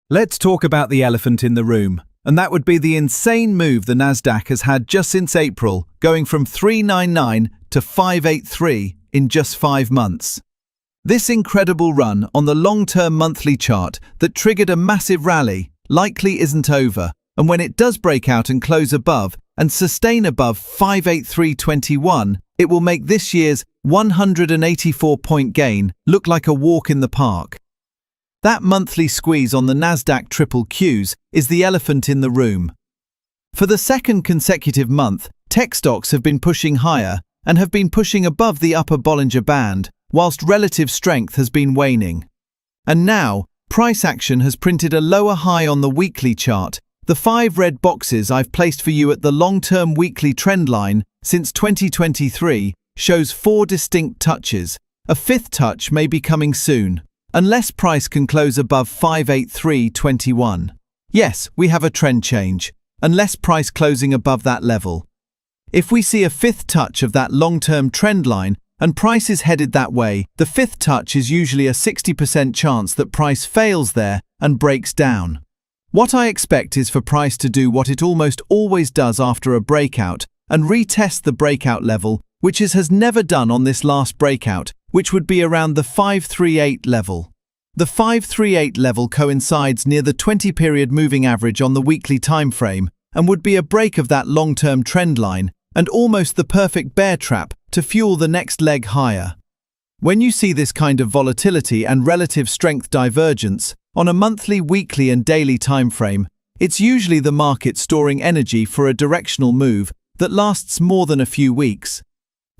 Let's talk about the elephant in the room, and that would be the insane move the Nasdaq has had just since April, going from 399 to 583 in just 5 months. This incredible run on the long-term monthly chart that triggered a massive rally likely isn't over, and when it does break out and close above and sustain above 583.21, it will make this year's 184-point gain look like a walk in the park. That monthly squeeze on the Nasdaq QQQs is the elephant in the room. For the second consecutive month, tech stocks have been pushing higher and have been pushing above the upper Bollinger Band, whilst relative strength has been waning. And now, price action has printed a lower high on the weekly chart. The 5 red boxes I've placed for you at the long-term weekly trend line since 2023 shows 4 distinct touches. A 5th touch may be coming soon, unless price can close above 583.21. Yes, we have a trend change, unless price closing above that level. If we see a 5th touch of that long-term trend line and price is headed that way, the 5th touch is usually a 60% chance that price fails there and breaks down. What I expect is for price to do what it almost always does after a breakout and retest the breakout level, which it has never done on this last breakout, which would be around the 538 level. The 538 level coincides near the 20-period moving average on the weekly time frame and would be a break of that long-term trend line and almost the perfect bear trap to fuel the next leg higher. When you see this kind of volatility and relative strength divergence on a monthly, weekly and daily time frame, it's usually the market storing energy for a directional move that lasts more than a few weeks.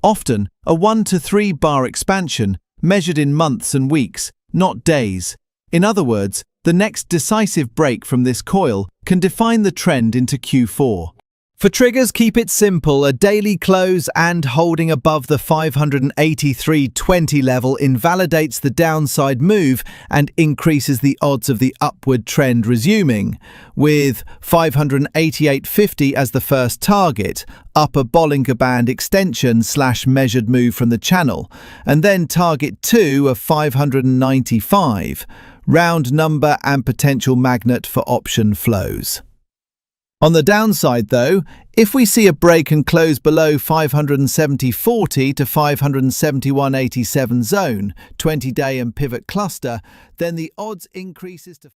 Often, a 1 to 3 bar expansion measured in months and weeks, not days. In other words, the next decisive break from this coil can define the trend into Q4. For triggers, keep it simple. A daily close and holding above the 583.20 level invalidates the downside move and increases the odds of the upward trend resuming, with 588.50 as the first target, upper Bollinger Band extension / measured move from the channel, and then target 2 of 595, round number and potential magnet for option flows. On the downside though, if we see a break and close below 570.40 to 571.87 zone, 20-day and pivot cluster, then the odds increases to